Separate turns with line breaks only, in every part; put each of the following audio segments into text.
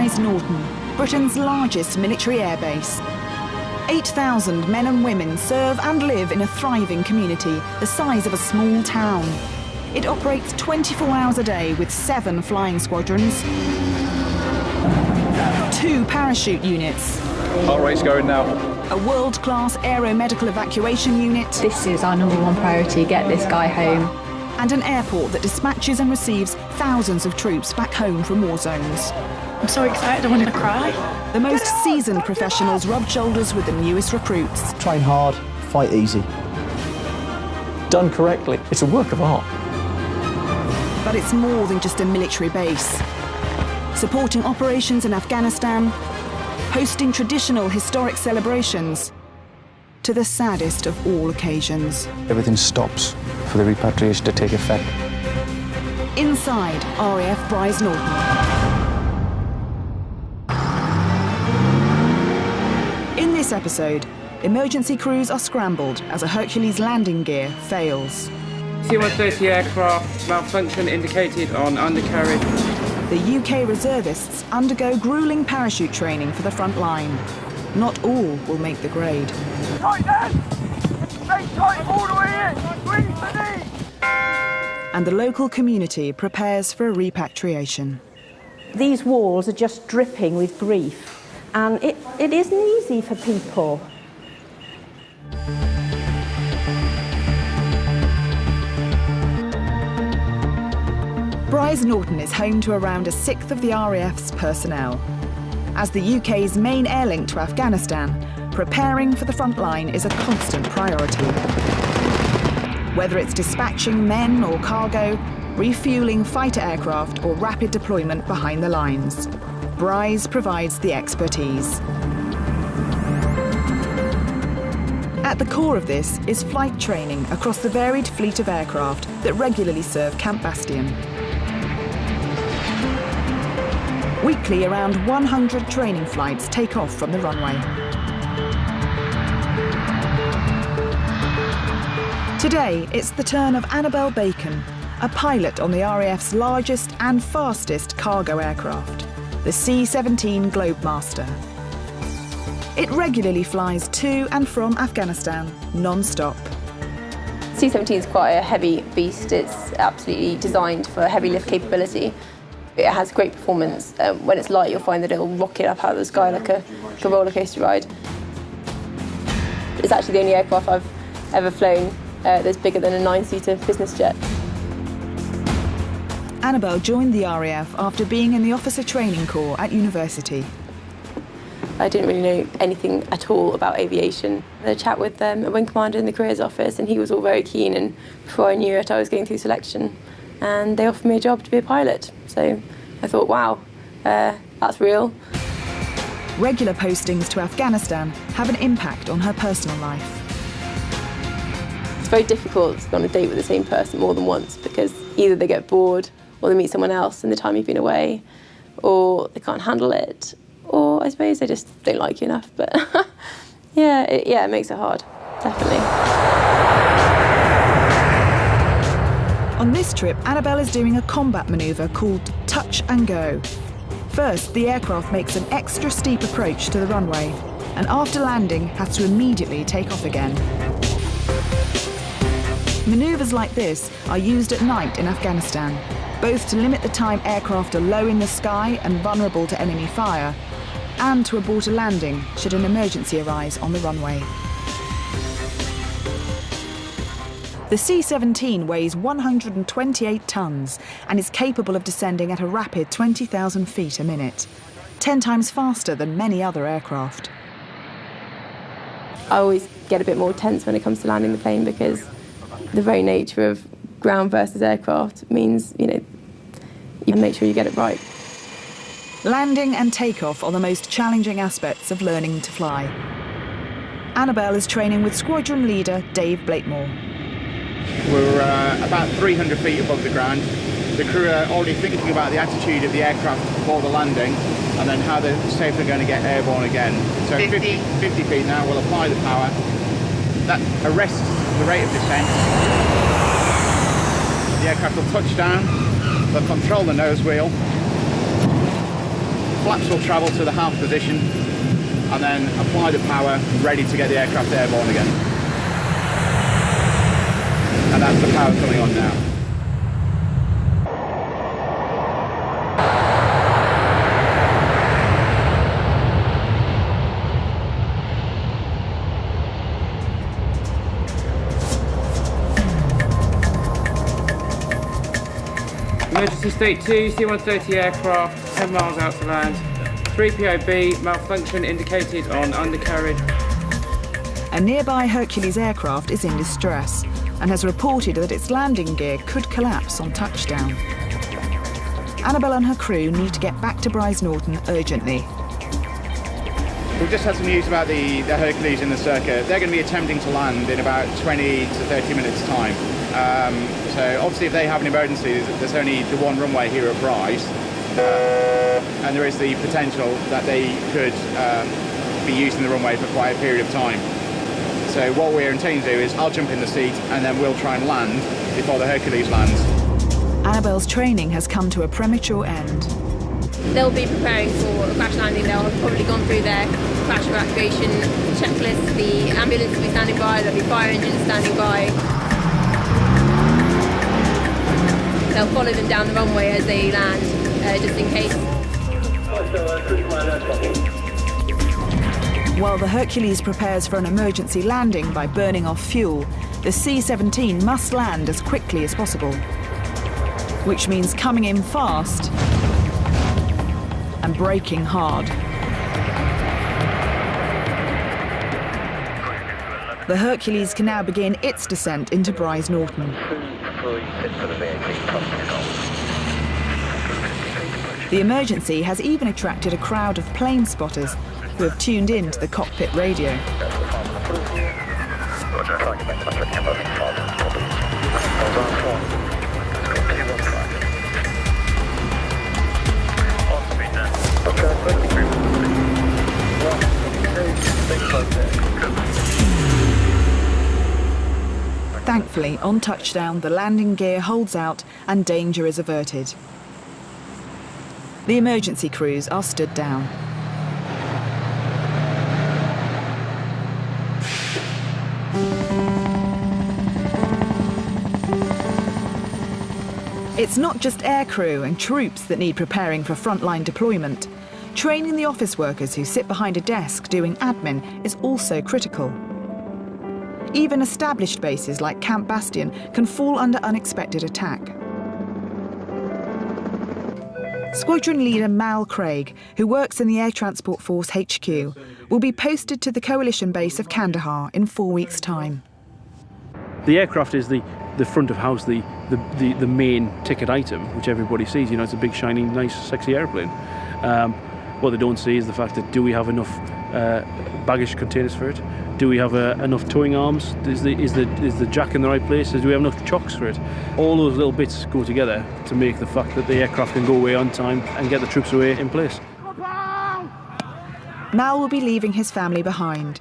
Brize Norton, Britain's largest military airbase. 8,000 men and women serve and live in a thriving community the size of a small town. It operates 24 hours a day with 7 flying squadrons, 2 parachute units,
Heart rate's going now.
a world-class aeromedical evacuation unit,
This is our #1 priority, get this guy home.
and an airport that dispatches and receives thousands of troops back home from war zones.
I'm so excited, I wanted to cry.
The most seasoned professionals rub shoulders with the newest recruits.
Train hard, fight easy.
Done correctly, it's a work of art.
But it's more than just a military base. Supporting operations in Afghanistan, hosting traditional historic celebrations, to the saddest of all occasions.
Everything stops for the repatriation to take effect.
Inside RAF Brize Norton. In this episode, emergency crews are scrambled as a Hercules landing gear fails.
C-130 aircraft malfunction indicated on undercarriage.
The UK reservists undergo gruelling parachute training for the front line. Not all will make the grade.
Tight then! Stay tight all the way in! Squeeze the knee!
And the local community prepares for a repatriation.
These walls are just dripping with grief, and it isn't easy for people.
Brize Norton is home to around a sixth of the RAF's personnel. As the UK's main air link to Afghanistan, preparing for the front line is a constant priority. Whether it's dispatching men or cargo, refueling fighter aircraft or rapid deployment behind the lines, Brize provides the expertise. At the core of this is flight training across the varied fleet of aircraft that regularly serve Camp Bastion. Weekly, around 100 training flights take off from the runway. Today, it's the turn of Annabelle Bacon, a pilot on the RAF's largest and fastest cargo aircraft, the C-17 Globemaster. It regularly flies to and from Afghanistan non-stop.
C-17 is quite a heavy beast. It's absolutely designed for heavy lift capability. It has great performance. When it's light, you'll find that it'll rocket up out of the sky like a roller coaster ride. It's actually the only aircraft I've ever flown that's bigger than a 9-seater business jet.
Annabelle joined the RAF after being in the Officer Training Corps at university.
I didn't really know anything at all about aviation. I had a chat with a wing commander in the careers office, and he was all very keen, and before I knew it, I was going through selection. And they offered me a job to be a pilot. So I thought, wow, that's real.
Regular postings to Afghanistan have an impact on her personal life.
It's very difficult to go on a date with the same person more than once, because either they get bored or they meet someone else in the time you've been away, or they can't handle it, or I suppose they just don't like you enough. But yeah, it makes it hard, definitely.
On this trip, Annabelle is doing a combat manoeuvre called touch and go. First, the aircraft makes an extra steep approach to the runway, and after landing, has to immediately take off again. Manoeuvres like this are used at night in Afghanistan, both to limit the time aircraft are low in the sky and vulnerable to enemy fire, and to abort a landing should an emergency arise on the runway. The C-17 weighs 128 tonnes and is capable of descending at a rapid 20,000 feet a minute, 10 times faster than many other aircraft.
I always get a bit more tense when it comes to landing the plane, because the very nature of ground versus aircraft means, you make sure you get it right.
Landing and takeoff are the most challenging aspects of learning to fly. Annabelle is training with squadron leader Dave Blakemore.
We're about 300 feet above the ground. The crew are already thinking about the attitude of the aircraft before the landing, and then how they're safely going to get airborne again. So 50 feet now, we'll apply the power. That arrests the rate of descent. The aircraft will touch down, they'll control the nose wheel, flaps will travel to the half position and then apply the power, ready to get the aircraft airborne again. And that's the power coming on now.
Emergency state 2, C-130 aircraft, 10 miles out to land. 3POB, malfunction indicated on undercarriage.
A nearby Hercules aircraft is in distress and has reported that its landing gear could collapse on touchdown. Annabelle and her crew need to get back to Brize Norton urgently.
We've just had some news about the Hercules in the circuit. They're going to be attempting to land in about 20 to 30 minutes' time. So obviously if they have an emergency, there's only the one runway here at Brize, and there is the potential that they could be using the runway for quite a period of time. So what we're intending to do is I'll jump in the seat and then we'll try and land before the Hercules lands.
Annabelle's training has come to a premature end.
They'll be preparing for a crash landing. They'll have probably gone through their crash evacuation checklist. The ambulance will be standing by, there'll be fire engines standing by. They'll follow them down the runway as they land, just in case.
While the Hercules prepares for an emergency landing by burning off fuel, the C-17 must land as quickly as possible, which means coming in fast and braking hard. The Hercules can now begin its descent into Brize Norton. The emergency has even attracted a crowd of plane spotters who have tuned in to the cockpit radio. Thankfully, on touchdown, the landing gear holds out and danger is averted. The emergency crews are stood down. It's not just aircrew and troops that need preparing for frontline deployment. Training the office workers who sit behind a desk doing admin is also critical. Even established bases like Camp Bastion can fall under unexpected attack. Squadron leader Mal Craig, who works in the Air Transport Force HQ, will be posted to the coalition base of Kandahar in 4 weeks' time.
The aircraft is the front of house, the main ticket item, which everybody sees. You know, it's a big, shiny, nice, sexy airplane. What they don't see is the fact that do we have enough baggage containers for it? Do we have enough towing arms? Is the jack in the right place? Do we have enough chocks for it? All those little bits go together to make the fact that the aircraft can go away on time and get the troops away in place.
Mal will be leaving his family behind.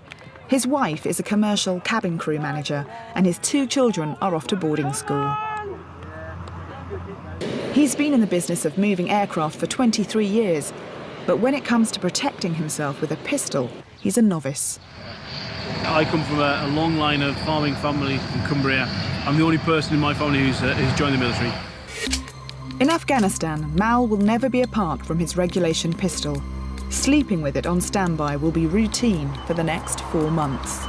His wife is a commercial cabin crew manager and his 2 children are off to boarding school. He's been in the business of moving aircraft for 23 years, but when it comes to protecting himself with a pistol, he's a novice.
I come from a long line of farming family in Cumbria. I'm the only person in my family who's joined the military.
In Afghanistan, Mal will never be apart from his regulation pistol. Sleeping with it on standby will be routine for the next 4 months.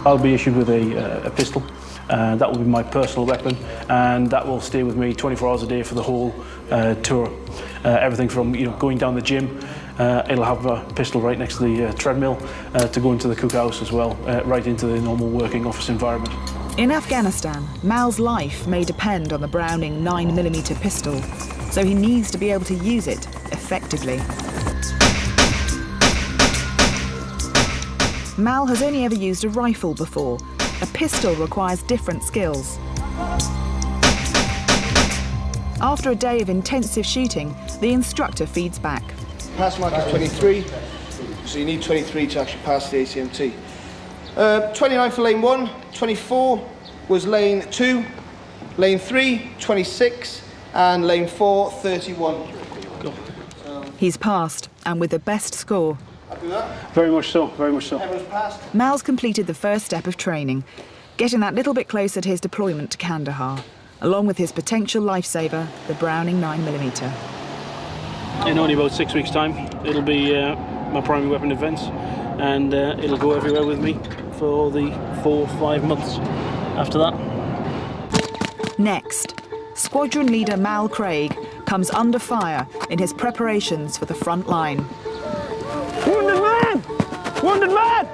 I'll be issued with a pistol. That will be my personal weapon, and that will stay with me 24 hours a day for the whole tour. Everything from going down the gym, it'll have a pistol right next to the treadmill, to go into the cookhouse as well, right into the normal working office environment.
In Afghanistan, Mal's life may depend on the Browning 9mm pistol, so he needs to be able to use it effectively. Mal has only ever used a rifle before. A pistol requires different skills. After a day of intensive shooting, the instructor feeds back.
Pass mark is 23, so you need 23 to actually pass the ACMT. 29 for lane 1, 24 was lane 2, lane 3, 26, and lane 4, 31.
He's passed, and with the best score.
Happy with that?
Very much so, very much so.
Everyone's passed.
Mal's completed the first step of training, getting that little bit closer to his deployment to Kandahar, along with his potential lifesaver, the Browning 9mm.
In only about 6 weeks' time, it'll be my primary weapon defence, and it'll go everywhere with me for the 4 or 5 months after that.
Next, Squadron Leader Mal Craig comes under fire in his preparations for the front line.
Wounded man! Wounded man!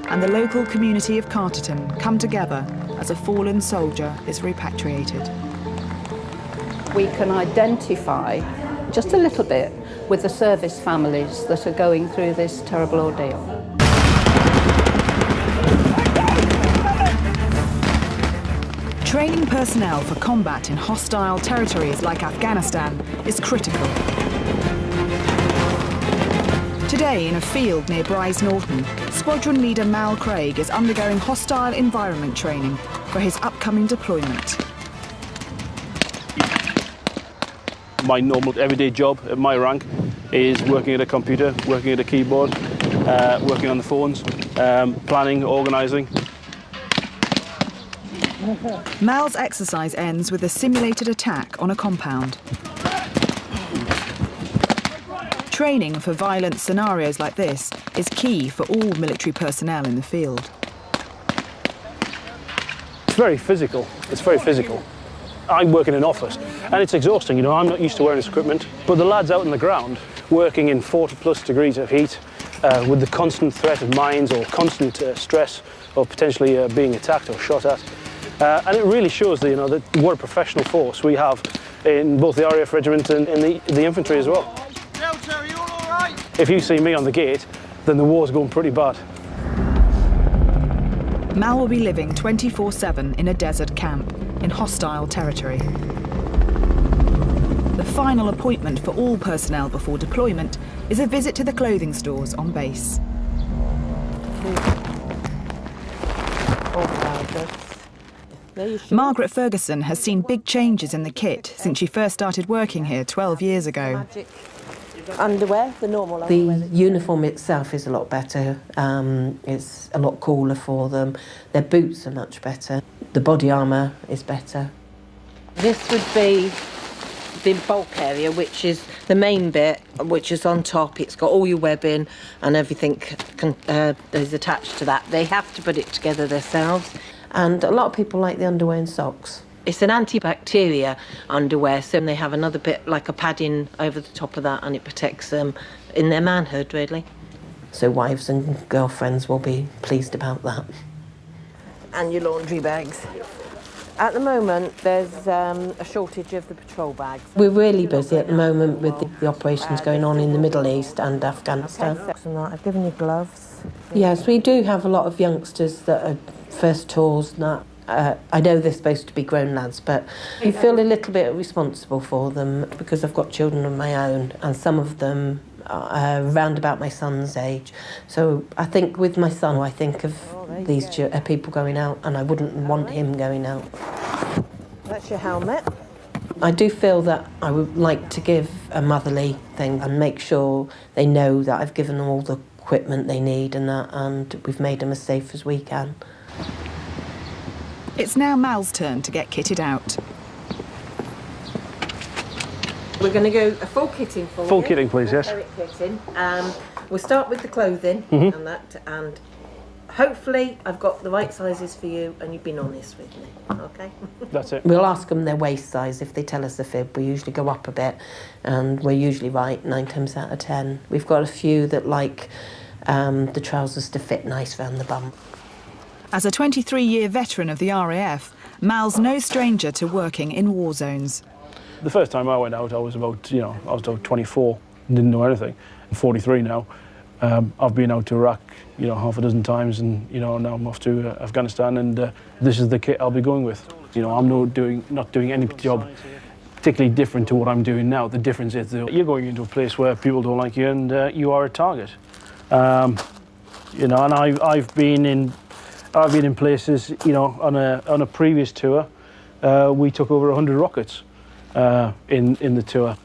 And the local community of Carterton come together as a fallen soldier is repatriated.
We can identify just a little bit with the service families that are going through this terrible ordeal.
Training personnel for combat in hostile territories like Afghanistan is critical. Today, in a field near Brize Norton, Squadron Leader Mal Craig is undergoing hostile environment training for his upcoming deployment.
My normal everyday job at my rank is working at a computer, working at a keyboard, working on the phones, planning, organising.
Mal's exercise ends with a simulated attack on a compound. Training for violent scenarios like this is key for all military personnel in the field.
It's very physical. It's very physical. I work in an office and it's exhausting, you know, I'm not used to wearing this equipment, but the lads out on the ground working in 40+ degrees of heat with the constant threat of mines or constant stress of potentially being attacked or shot at. And it really shows that, you know, that what a professional force we have in both the RAF regiment and in the infantry as well.
Delta, are you all right?
If you see me on the gate, then the war's going pretty bad.
Mal will be living 24/7 in a desert camp in hostile territory. The final appointment for all personnel before deployment is a visit to the clothing stores on base. Margaret Ferguson has seen big changes in the kit since she first started working here 12 years ago.
Underwear, the normal underwear.
The uniform itself is a lot better. It's a lot cooler for them. Their boots are much better. The body armour is better. This would be the bulk area, which is the main bit, which is on top. It's got all your webbing and everything is attached to that. They have to put it together themselves. And a lot of people like the underwear and socks. It's an antibacteria underwear, so they have another bit like a padding over the top of that, and it protects them in their manhood, really. So wives and girlfriends will be pleased about that. And your laundry bags. At the moment, there's a shortage of the patrol bags. We're really busy at the moment with the operations going on in the Middle East and Afghanistan. I've given you gloves. Yes, we do have a lot of youngsters that are first tours. I know they're supposed to be grown lads, but you feel a little bit responsible for them because I've got children of my own, and some of them are round about my son's age. So I think with my son, I think of these people going out, and I wouldn't want him going out. That's your helmet. I do feel that I would like to give a motherly thing and make sure they know that I've given them all the equipment they need and we've made them as safe as we can.
It's now Mal's turn to get kitted out.
We're going to go a full kitting for you.
Full kitting, please, yes.
Kitting. We'll start with the clothing and that, and hopefully I've got the right sizes for you and you've been honest with me, okay?
That's it.
We'll ask them their waist size. If they tell us the fib, we usually go up a bit, and we're usually right 9 times out of 10. We've got a few that like the trousers to fit nice round the bum.
As a 23-year veteran of the RAF, Mal's no stranger to working in war zones.
The first time I went out, I was about 24, didn't know anything. I'm 43 now. I've been out to Iraq, half a dozen times, and now I'm off to Afghanistan, and this is the kit I'll be going with. I'm not doing any job particularly different to what I'm doing now. The difference is that you're going into a place where people don't like you, and you are a target. And I've been in places, on a previous tour, we took over 100 rockets in the tour.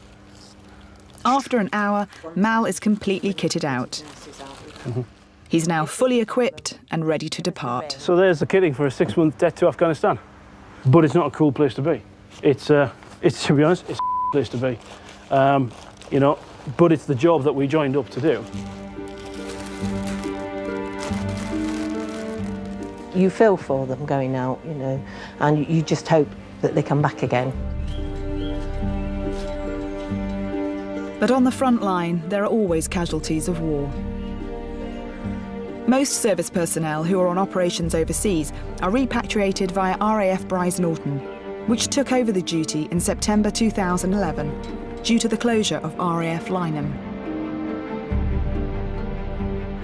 After an hour, Mal is completely kitted out. He's now fully equipped and ready to depart.
So there's the kitting for a 6-month debt to Afghanistan. But it's not a cool place to be. It's to be honest, it's a place to be. You know, but it's the job that we joined up to do.
You feel for them going out, you know, and you just hope that they come back again.
But on the front line, there are always casualties of war. Most service personnel who are on operations overseas are repatriated via RAF Brize Norton, which took over the duty in September 2011 due to the closure of RAF Lynham.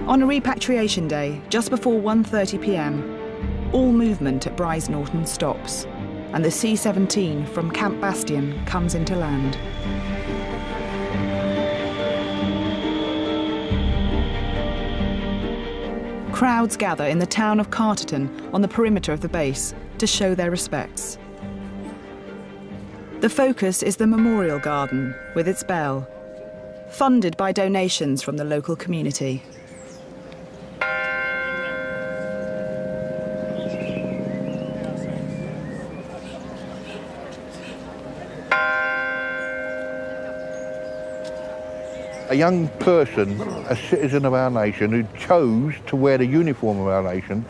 On a repatriation day, just before 1:30 p.m, all movement at Brize Norton stops, and the C-17 from Camp Bastion comes into land. Crowds gather in the town of Carterton on the perimeter of the base to show their respects. The focus is the memorial garden with its bell, funded by donations from the local community.
A young person, a citizen of our nation, who chose to wear the uniform of our nation,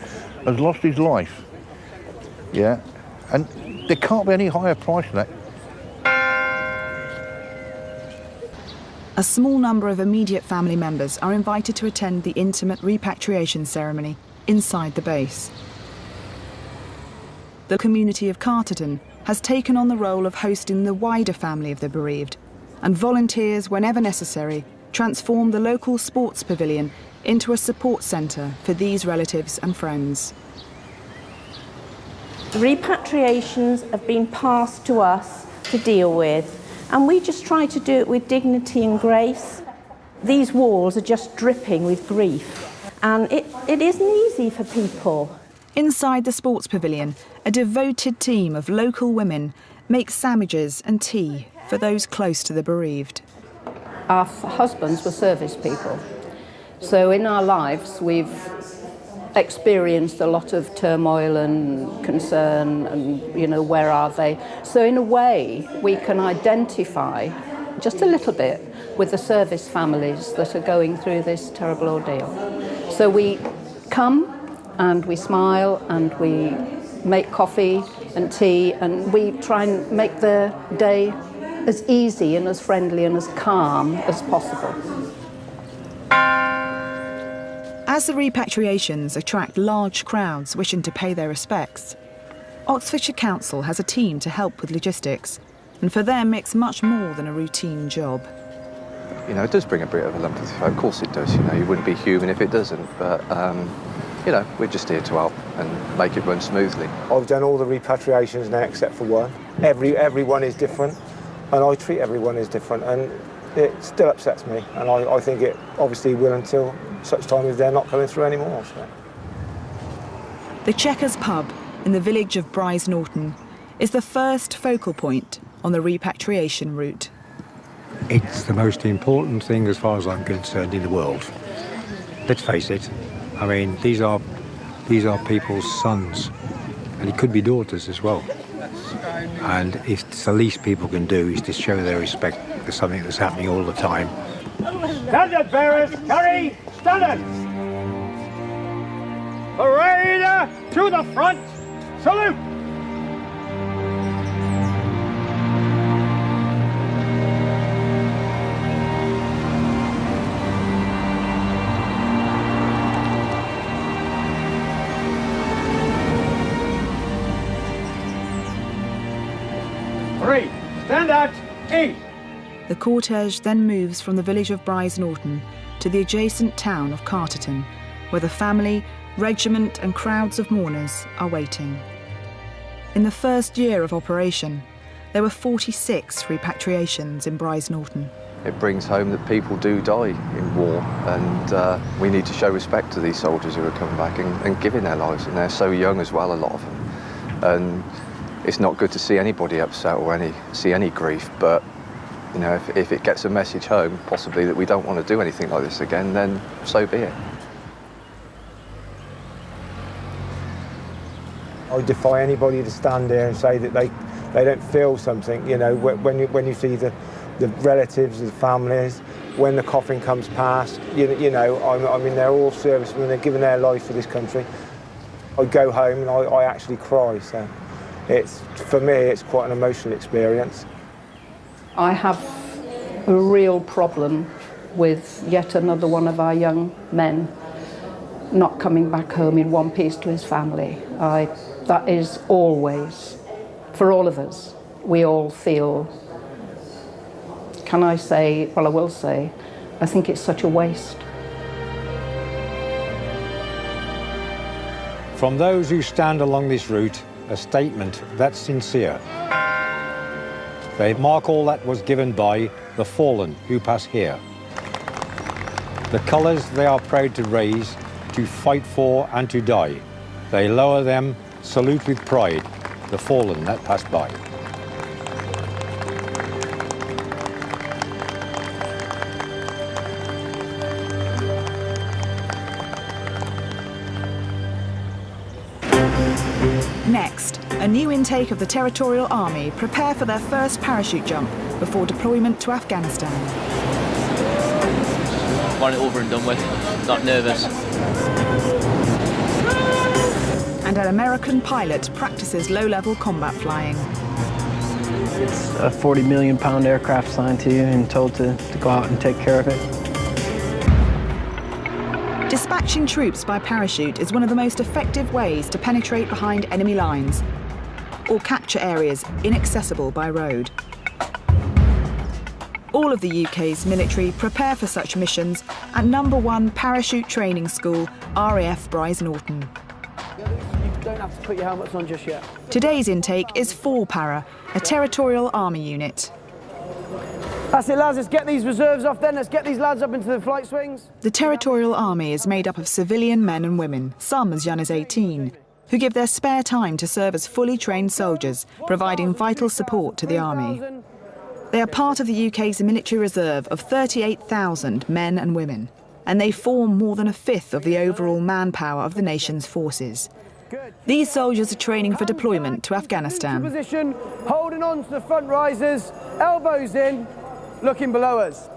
has lost his life. Yeah, and there can't be any higher price than that.
A small number of immediate family members are invited to attend the intimate repatriation ceremony inside the base. The community of Carterton has taken on the role of hosting the wider family of the bereaved, and volunteers, whenever necessary, transform the local sports pavilion into a support centre for these relatives and friends.
Repatriations have been passed to us to deal with, and we just try to do it with dignity and grace. These walls are just dripping with grief, and it isn't easy for people.
Inside the sports pavilion, a devoted team of local women make sandwiches and tea for those close to the bereaved.
Our husbands were service people, so in our lives we've experienced a lot of turmoil and concern and, you know, where are they? So in a way we can identify just a little bit with the service families that are going through this terrible ordeal. So we come and we smile and we make coffee and tea, and we try and make the day as easy and as friendly and as calm as possible.
As the repatriations attract large crowds wishing to pay their respects, Oxfordshire Council has a team to help with logistics, and for them it's much more than a routine job.
You know, it does bring a bit of a lump of the throat. Of course it does, you know, you wouldn't be human if it doesn't, but you know, we're just here to help and make it run smoothly.
I've done all the repatriations now except for one. Everyone is different, and I treat everyone as different, and it still upsets me, and I think it obviously will until such time as they're not coming through anymore. So.
The Chequers pub in the village of Brize Norton is the first focal point on the repatriation route.
It's the most important thing as far as I'm concerned in the world. Let's face it, I mean, these are people's sons, and it could be daughters as well. And if it's the least people can do is to show their respect for something that's happening all the time.
Standard bearers, carry standard! Parade to the front, salute! Three, stand out, eight.
The cortege then moves from the village of Brize Norton to the adjacent town of Carterton, where the family, regiment and crowds of mourners are waiting. In the first year of operation, there were 46 repatriations in Brize Norton.
It brings home that people do die in war, and we need to show respect to these soldiers who are coming back and giving their lives, and they're so young as well, a lot of them. And it's not good to see anybody upset or see any grief, but You know, if it gets a message home, possibly, that we don't want to do anything like this again, then so be it.
I defy anybody to stand there and say that they don't feel something. You know, when you see the relatives, the families, when the coffin comes past, you know, I mean, they're all servicemen, they're giving their life for this country. I go home and I actually cry, so for me, it's quite an emotional experience.
I have a real problem with yet another one of our young men not coming back home in one piece to his family. That is always, for all of us, we all feel, can I say, well, I will say, I think it's such a waste.
From those who stand along this route, a statement that's sincere. They mark all that was given by the fallen who pass here. The colours they are proud to raise, to fight for and to die. They lower them, salute with pride, the fallen that pass by.
Next, a new intake of the Territorial Army prepare for their first parachute jump before deployment to Afghanistan.
Want it over and done with, not nervous.
And an American pilot practices low-level combat flying.
It's a 40 million pound aircraft assigned to you and told to go out and take care of it.
Dispatching troops by parachute is one of the most effective ways to penetrate behind enemy lines or capture areas inaccessible by road. All of the UK's military prepare for such missions at #1 Parachute Training School, RAF Brize Norton.
You don't have to put your helmets on just yet.
Today's intake is 4 Para, a Territorial Army unit.
That's it, lads, let's get these reserves off then, let's get these lads up into the flight swings.
The Territorial Army is made up of civilian men and women, some as young as 18, who give their spare time to serve as fully trained soldiers, providing vital support to the Army. They are part of the UK's military reserve of 38,000 men and women, and they form more than a fifth of the overall manpower of the nation's forces. These soldiers are training for deployment to Afghanistan.
Position, holding on to the front risers, elbows in, looking below us.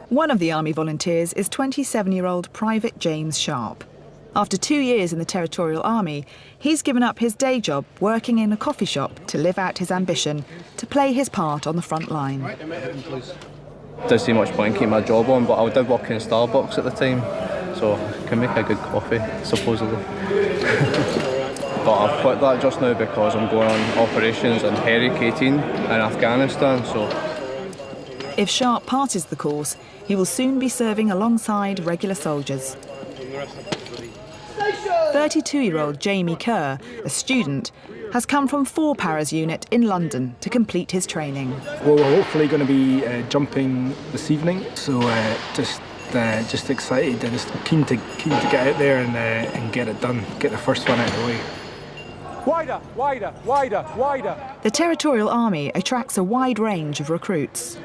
One of the Army volunteers is 27-year-old Private James Sharp. After 2 years in the Territorial Army, he's given up his day job working in a coffee shop to live out his ambition to play his part on the front line.
Doesn't see much point in keeping my job on, but I did work in Starbucks at the time, so I can make a good coffee, supposedly. But I've quit that just now because I'm going on operations on Herrick 18 in Afghanistan, so...
If Sharp passes the course, he will soon be serving alongside regular soldiers. 32-year-old Jamie Kerr, a student, has come from 4 Paras unit in London to complete his training.
Well, we're hopefully going to be jumping this evening, so just excited and just keen to get out there and get it done, get the first one out of the way.
Wider, wider, wider, wider.
The Territorial Army attracts a wide range of recruits.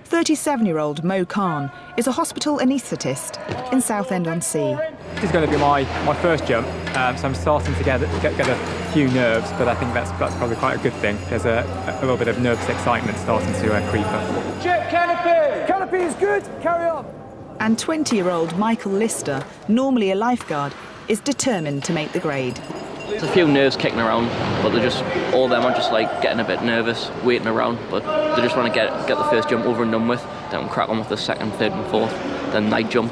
37-year-old Mo Khan is a hospital anaesthetist in Southend-on-Sea.
This is going to be my first jump, so I'm starting to get a few nerves, but I think that's probably quite a good thing. There's a little bit of nervous excitement starting to creep up.
Jet canopy! Canopy is good, carry on!
And 20-year-old Michael Lister, normally a lifeguard, is determined to make the grade.
There's a few nerves kicking around, but all of them are just like getting a bit nervous, waiting around, but they just want to get the first jump over and done with, then crack on with the second, third and fourth, then night jump.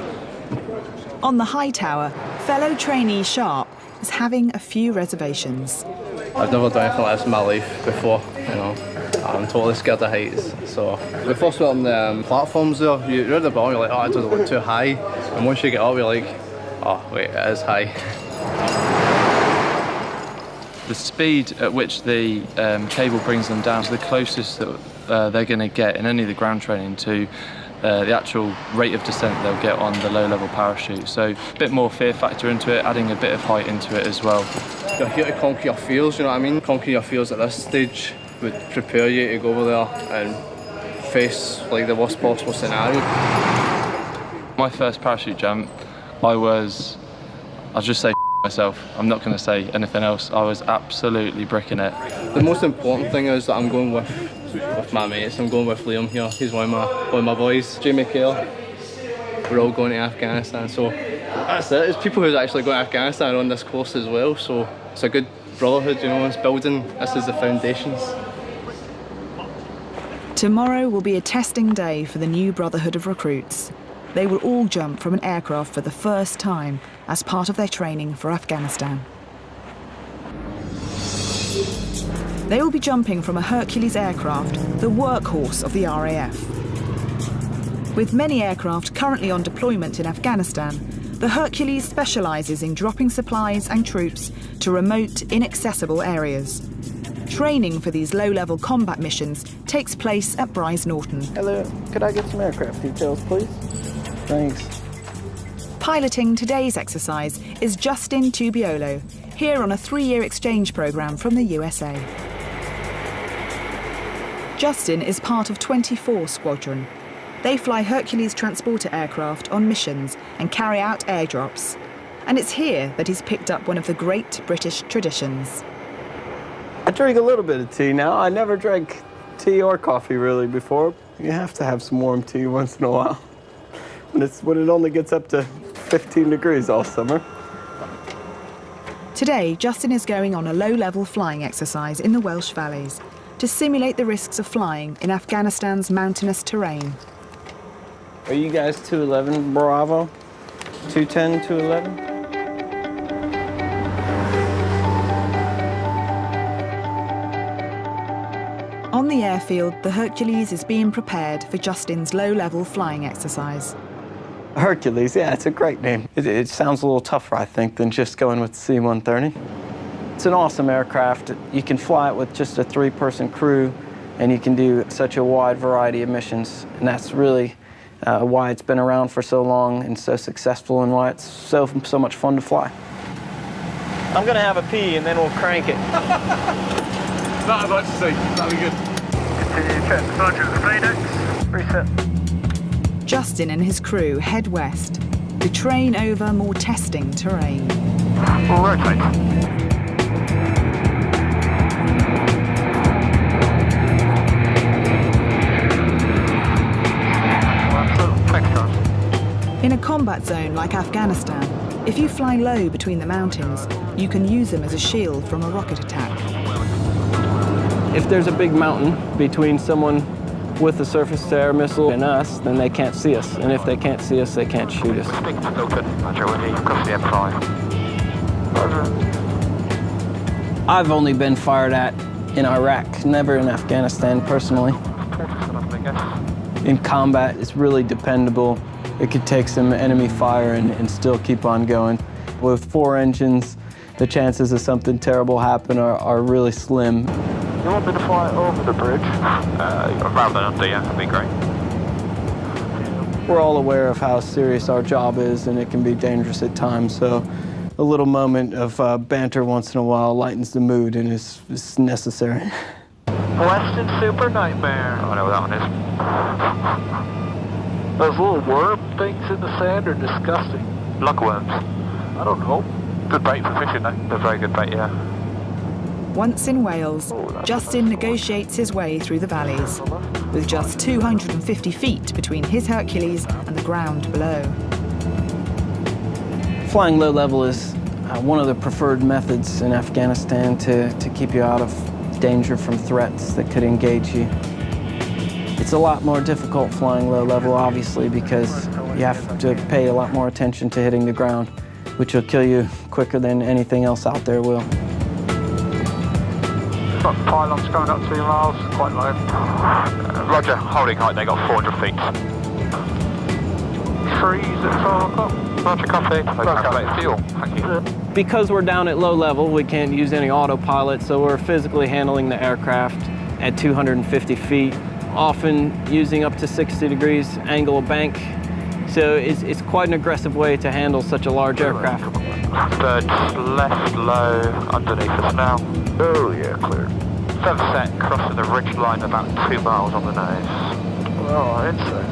On the high tower, fellow trainee Sharp is having a few reservations.
I've never done anything like this in my life before, you know. I'm totally scared of heights, so... We first went on the platforms there, you're at the bottom, you're like, oh, it doesn't look too high, and once you get up, you're like, oh, wait, it is high. The speed at which the cable brings them down is the closest that they're going to get in any of the ground training to the actual rate of descent they'll get on the low-level parachute. So a bit more fear factor into it, adding a bit of height into it as well. You're here to conquer your fears, you know what I mean? Conquer your fears at this stage would prepare you to go over there and
face like the worst possible scenario.
My first parachute jump, I'll just say myself. I'm not going to say anything else. I was absolutely bricking it.
The most important thing is that I'm going with my mates. I'm going with Liam here. He's one of my boys. Jamie Kale. We're all going to Afghanistan, so that's it. There's people who's actually going to Afghanistan on this course as well, so it's a good brotherhood, you know, it's building. This is the foundations.
Tomorrow will be a testing day for the new brotherhood of recruits. They will all jump from an aircraft for the first time as part of their training for Afghanistan. They will be jumping from a Hercules aircraft, the workhorse of the RAF. With many aircraft currently on deployment in Afghanistan, the Hercules specialises in dropping supplies and troops to remote, inaccessible areas. Training for these low-level combat missions takes place at Brize Norton.
Hello, could I get some aircraft details, please? Thanks.
Piloting today's exercise is Justin Tubiolo, here on a 3-year exchange programme from the USA. Justin is part of 24 Squadron. They fly Hercules transporter aircraft on missions and carry out airdrops. And it's here that he's picked up one of the great British traditions.
I drink a little bit of tea now. I never drank tea or coffee really before. You have to have some warm tea once in a while. When it only gets up to 15 degrees all summer.
Today, Justin is going on a low-level flying exercise in the Welsh Valleys to simulate the risks of flying in Afghanistan's mountainous terrain.
Are you guys 211 Bravo? 210, 211?
On the airfield, the Hercules is being prepared for Justin's low-level flying exercise.
Hercules, yeah, it's a great name. It sounds a little tougher, I think, than just going with the C-130. It's an awesome aircraft. You can fly it with just a 3-person crew, and you can do such a wide variety of missions. And that's really why it's been around for so long and so successful, and why it's so much fun to fly. I'm gonna have a pee, and then we'll crank it.
That I'd like to see. That'd be good. Continue check. Sergeant Phoenix. Reset.
Justin and his crew head west to train over more testing terrain.
We'll rotate.
In a combat zone like Afghanistan, if you fly low between the mountains, you can use them as a shield from a rocket attack.
If there's a big mountain between someone with a surface-to-air missile and us, then they can't see us. And if they can't see us, they can't shoot us. I've only been fired at in Iraq, never in Afghanistan personally. In combat, it's really dependable. It could take some enemy fire and still keep on going. With 4 engines, the chances of something terrible happen are really slim.
You want me to fly over the bridge? Rather than under, yeah, that'd be great.
We're all aware of how serious our job is, and it can be dangerous at times, so a little moment of banter once in a while lightens the mood and is necessary.
Weston Super Nightmare. Oh, I know what that one is. Those little worm things in the sand are disgusting. Lugworms. I don't know. Good bait for fishing, though. They're very good bait, yeah.
Once in Wales, Justin negotiates his way through the valleys, with just 250 feet between his Hercules and the ground below.
Flying low level is one of the preferred methods in Afghanistan to keep you out of danger from threats that could engage you. It's a lot more difficult flying low level, obviously, because you have to pay a lot more attention to hitting the ground, which will kill you quicker than anything else out there will.
Got pylons going up 2 miles, quite low. Roger, holding height, they got 400 feet. Freeze at 12 o'clock. Roger, copy. Calculate fuel, thank you.
Because we're down at low level, we can't use any autopilot, so we're physically handling the aircraft at 250 feet, often using up to 60 degrees angle of bank. So it's quite an aggressive way to handle such a large aircraft.
Birds left low underneath us now. Oh yeah, clear. Feather set crossing the ridge line about 2 miles on the nose. inside.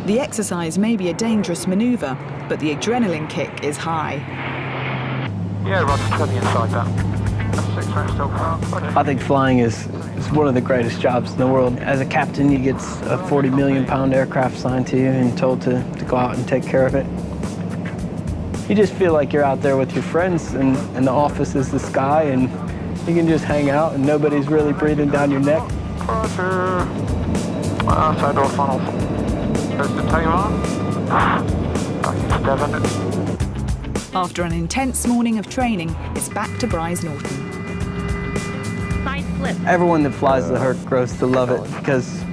The exercise may be a dangerous manoeuvre, but the adrenaline kick is high.
Yeah, Roger, turn the inside down. That's 6 rounds still power.
I think flying is one of the greatest jobs in the world. As a captain, you get a 40 million pound aircraft assigned to you and told to go out and take care of it. You just feel like you're out there with your friends, and the office is the sky, and you can just hang out and nobody's really breathing down your neck.
Roger. Side door funnel. There's the timer on.
After an intense morning of training, it's back to Brize Norton.
Side flip.
Everyone that flies the Herc grows to love it because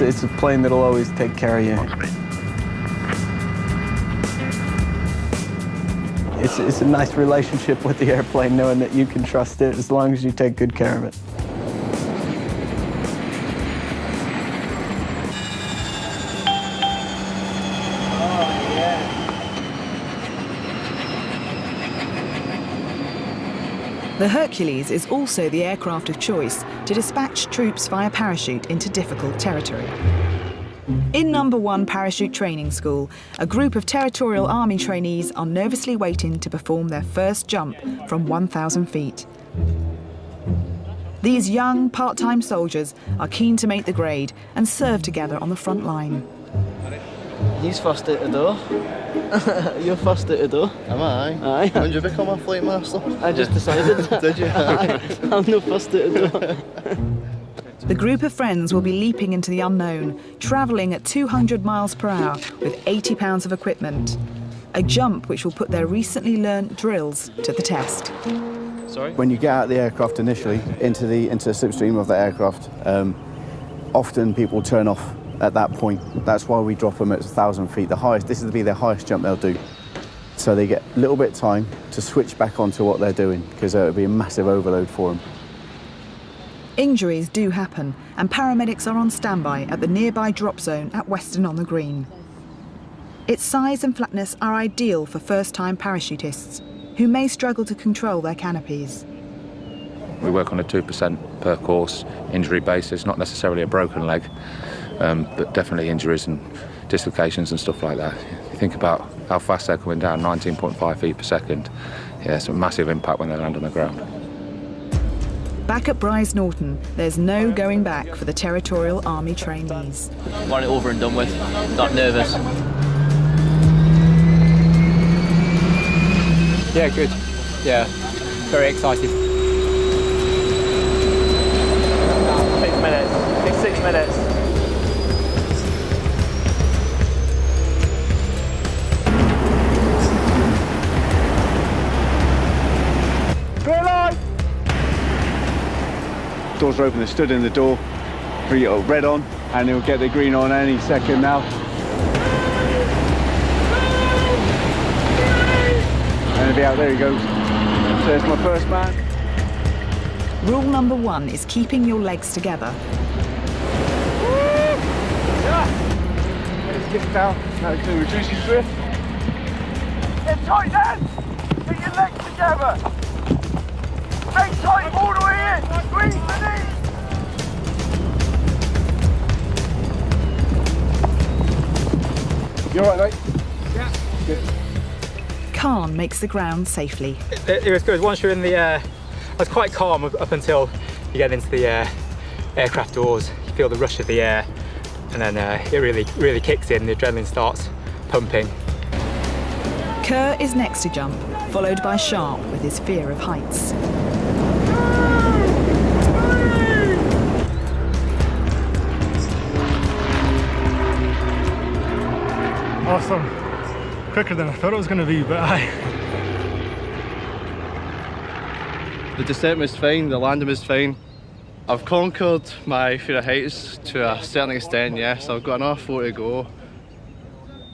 it's a plane that'll always take care of you. It's a nice relationship with the airplane, knowing that you can trust it as long as you take good care of it.
The Hercules is also the aircraft of choice to dispatch troops via parachute into difficult territory. In number 1 parachute training school, a group of Territorial Army trainees are nervously waiting to perform their first jump from 1,000 feet. These young, part-time soldiers are keen to make the grade and serve together on the front line.
He's first out the door. You're first out the door. Am I? Aye. When did you become a flight master? I just decided. Did you? I'm no first out the door.
The group of friends will be leaping into the unknown, travelling at 200 miles per hour with 80 pounds of equipment. A jump which will put their recently learnt drills to the test.
Sorry? When you get out of the aircraft initially, into the slipstream of the aircraft, often people turn off at that point. That's why we drop them at 1,000 feet. The highest, this will be their highest jump they'll do. So they get a little bit of time to switch back onto what they're doing, because it'll be a massive overload for them.
Injuries do happen, and paramedics are on standby at the nearby drop zone at Weston-on-the-Green. Its size and flatness are ideal for first-time parachutists, who may struggle to control their canopies.
We work on a 2% per course injury basis, not necessarily a broken leg, but definitely injuries and dislocations and stuff like that. You think about how fast they're coming down, 19.5 feet per second. Yeah, it's a massive impact when they land on the ground.
Back at Brize Norton, there's no going back for the Territorial Army trainees.
Want it over and done with, not nervous.
Yeah, good. Yeah, very excited.
6 minutes. It's 6 minutes.
Clear line! Doors are open, they stood in the door, red on, and he'll get the green on any second now. And he'll be out, there he goes. So there's my first man.
Rule number 1 is keeping your legs together.
Let's get down, now to reduce his drift.
Get tight then! Get your legs together! Stay tight all the way in! Squeeze the knees!
You alright, mate?
Yeah.
Good.
Khan makes the ground safely.
It was good. Once you're in the air, I was quite calm up until you get into the aircraft doors. You feel the rush of the air, and then it really kicks in. The adrenaline starts pumping.
Kerr is next to jump, followed by Sharp with his fear of heights.
Awesome. Quicker than I thought it was going to be, but
The descent was fine, the landing was fine. I've conquered my fear of heights to a certain extent, yes. I've got another 4 to go.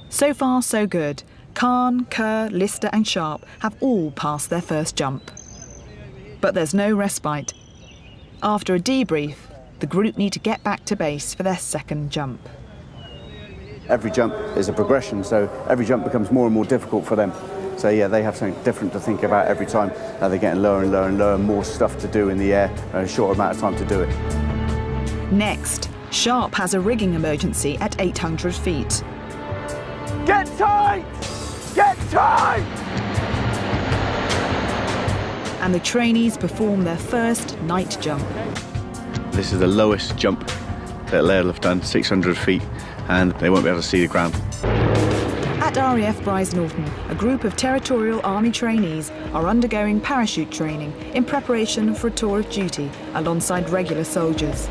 So far, so good. Khan, Kerr, Lister and Sharp have all passed their first jump. But there's no respite. After a debrief, the group need to get back to base for their second jump.
Every jump is a progression, so every jump becomes more and more difficult for them. So yeah, they have something different to think about every time. They're getting lower and lower and lower, more stuff to do in the air, and a short amount of time to do it.
Next, Sharp has a rigging emergency at 800 feet.
Get tight! Get tight!
And the trainees perform their first night jump.
This is the lowest jump that they'll have done, 600 feet, and they won't be able to see the ground.
At RAF Brize Norton, a group of Territorial Army trainees are undergoing parachute training in preparation for a tour of duty alongside regular soldiers.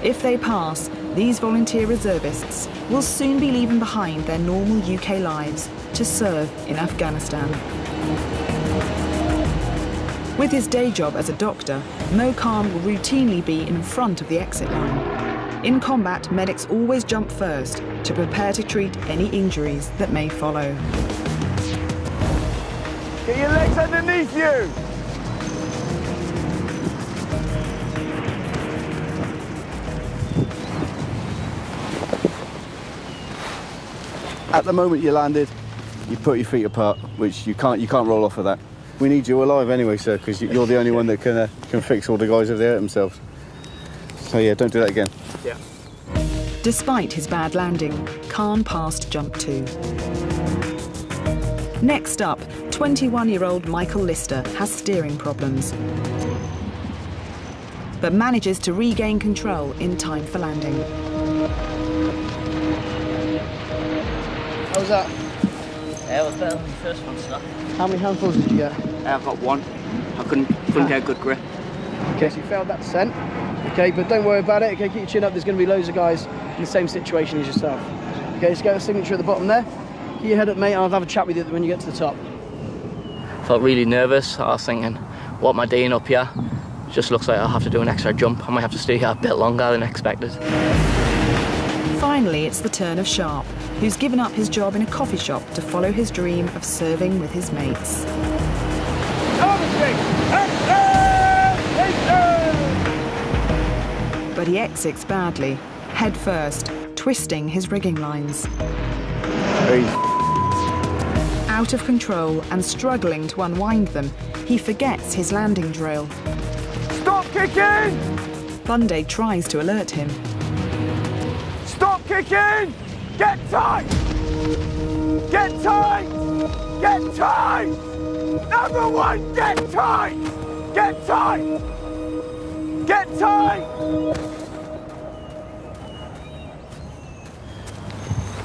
If they pass, these volunteer reservists will soon be leaving behind their normal UK lives to serve in Afghanistan. With his day job as a doctor, Mo Khan will routinely be in front of the exit line. In combat, medics always jump first to prepare to treat any injuries that may follow.
Get your legs underneath you!
At the moment you landed, you put your feet apart, which you can't roll off of that. We need you alive anyway, sir, because you're the only one that can fix all the guys if they hurt themselves. So yeah, don't do that again.
Yeah.
Despite his bad landing, Khan passed jump 2. Next up, 21-year-old Michael Lister has steering problems, but manages to regain control in time for landing.
How was that?
Yeah, it was better than the first one, sir.
How many handfuls did you get?
I've got one. I couldn't get a good grip.
Okay, so you failed that descent. Okay, but don't worry about it. Okay, keep your chin up. There's going to be loads of guys in the same situation as yourself. Okay, let's get a signature at the bottom there. Keep your head up, mate, and I'll have a chat with you when you get to the top.
Felt really nervous. I was thinking, what am I doing up here? Just looks like I'll have to do an extra jump. I might have to stay here a bit longer than expected.
Finally, it's the turn of Sharp, who's given up his job in a coffee shop to follow his dream of serving with his mates. But he exits badly, head first, twisting his rigging lines. Out of control and struggling to unwind them, he forgets his landing drill.
Stop kicking!
Bunday tries to alert him.
Stop kicking! Get tight! Get tight! Get tight! Number one, get tight! Get tight! Get tight!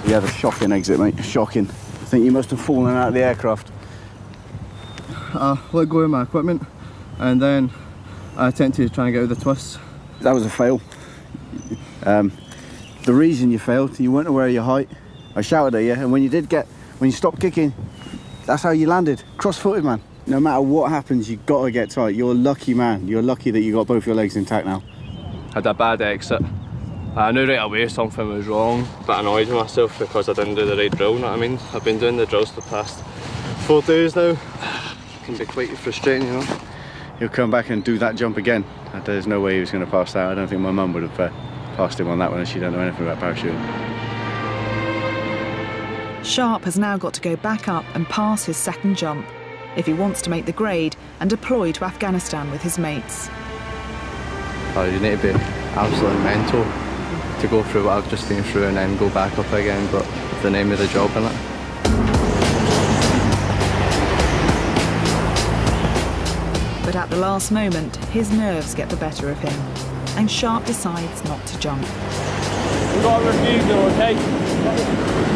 You had a shocking exit, mate. Shocking. I think you must have fallen out of the aircraft.
I let go of my equipment and then I attempted to try and get out of the twists.
That was a fail. The reason you failed, you weren't aware of your height. I shouted at you, and when you stopped kicking, that's how you landed. Cross-footed, man. No matter what happens, you've got to get tight. You're a lucky man. You're lucky that you got both your legs intact now.
Had a bad exit. I knew right away something was wrong, but annoyed with myself because I didn't do the right drill, you know what I mean? I've been doing the drills the past 4 days now. It can be quite frustrating, you know.
He'll come back and do that jump again. There's no way he was going to pass that. I don't think my mum would have passed him on that one, and she don't know anything about parachuting.
Sharp has now got to go back up and pass his second jump if he wants to make the grade and deploy to Afghanistan with his mates.
Oh, you need to be absolutely mental to go through what I've just been through and then go back up again, but the name of the job in it.
But at the last moment, his nerves get the better of him, and Sharp decides not to jump.
We've got a refusal, okay?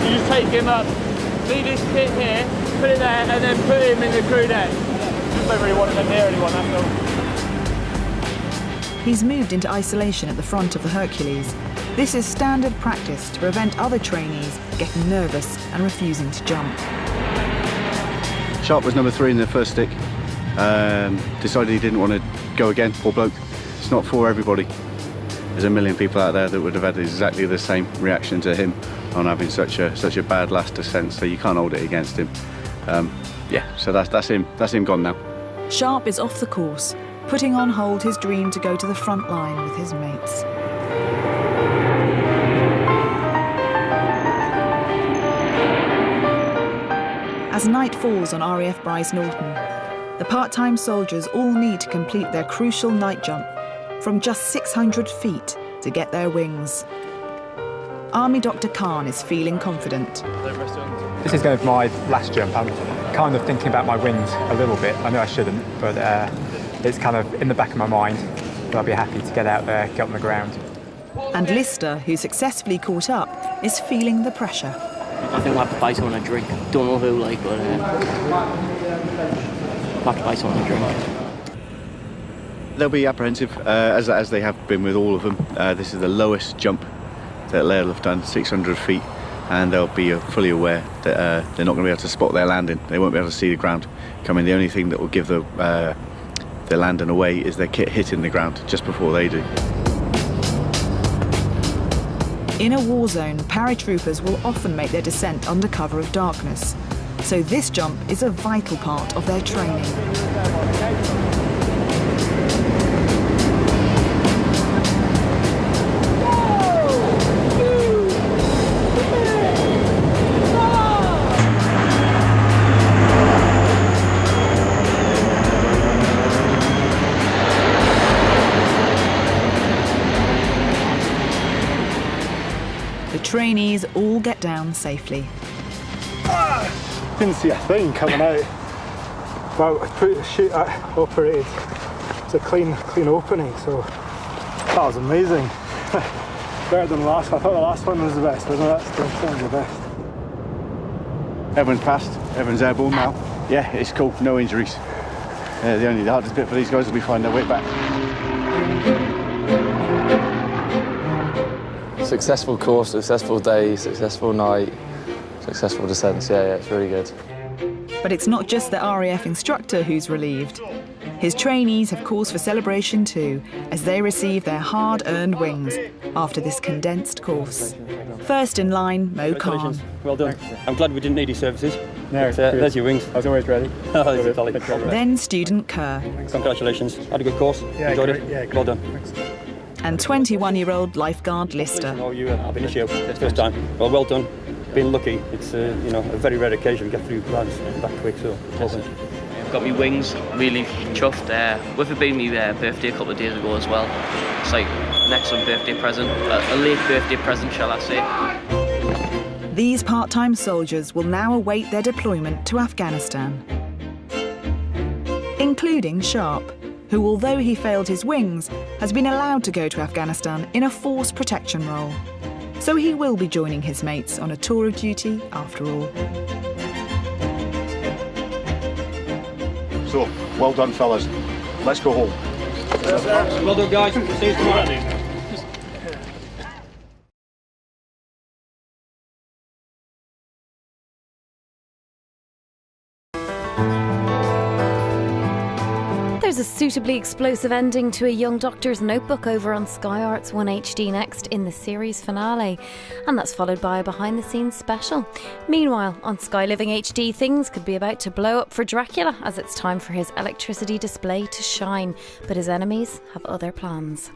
You just take him up, leave his kit here, put it there, and then put him in the crew deck. Just don't really want him near anyone, that's all.
He's moved into isolation at the front of the Hercules. This is standard practice to prevent other trainees getting nervous and refusing to jump.
Sharp was number 3 in the first stick. Decided he didn't want to go again, poor bloke. It's not for everybody. There's a million people out there that would have had exactly the same reaction to him on having such a bad last descent, so you can't hold it against him. Yeah, so that's him gone now.
Sharp is off the course, putting on hold his dream to go to the front line with his mates. As night falls on RAF Brize Norton, the part-time soldiers all need to complete their crucial night jump from just 600 feet to get their wings. Army Dr. Khan is feeling confident.
This is going to be my last jump. I'm kind of thinking about my wings a little bit. I know I shouldn't, but it's kind of in the back of my mind. But I'll be happy to get out there, get on the ground.
And Lister, who successfully caught up, is feeling the pressure.
I think we'll have to buy someone a drink. Don't know who, like, but we'll have to buy someone a drink.
They'll be apprehensive, as they have been with all of them. This is the lowest jump that they'll have done, 600 feet, and they'll be fully aware that they're not going to be able to spot their landing. They won't be able to see the ground coming. The only thing that will give their landing away is their kit hitting the ground just before they do.
In a war zone, paratroopers will often make their descent under cover of darkness, so this jump is a vital part of their training. Trainees all get down safely.
Didn't see a thing coming out. Well, I put the chute operated. It's a clean opening, so that was amazing. Better than the last one. I thought the last one was the best, but no, that's still the best.
Everyone's passed, everyone's airborne now. Yeah, it's cool, no injuries. The hardest bit for these guys will be finding their way back.
Successful course, successful day, successful night, successful descents. Yeah, it's really good.
But it's not just the RAF instructor who's relieved. His trainees have cause for celebration too, as they receive their hard-earned wings after this condensed course. First in line, Mo Khan.
Well done. I'm glad we didn't need your services. No, there's your wings. I was always ready.
Then student Kerr.
Congratulations. Had a good course.
Yeah,
enjoyed
great.
it.
Yeah,
well done.
Thanks.
And 21-year-old lifeguard Lister.
Oh, you have been issue. It's first time. Well done. Been lucky. It's a very rare occasion to get through plans that quick. So well done.
I've got my wings, really chuffed. With it being my birthday a couple of days ago as well. It's like an excellent birthday present, a late birthday present, shall I say.
These part-time soldiers will now await their deployment to Afghanistan, including Sharp, who, although he failed his wings, has been allowed to go to Afghanistan in a force protection role. So he will be joining his mates on a tour of duty after all.
So, well done, fellas. Let's go home.
Well done, guys. See you tomorrow.
There's a suitably explosive ending to A Young Doctor's Notebook over on Sky Arts 1 HD next in the series finale, and that's followed by a behind-the-scenes special. Meanwhile, on Sky Living HD, things could be about to blow up for Dracula as it's time for his electricity display to shine, but his enemies have other plans.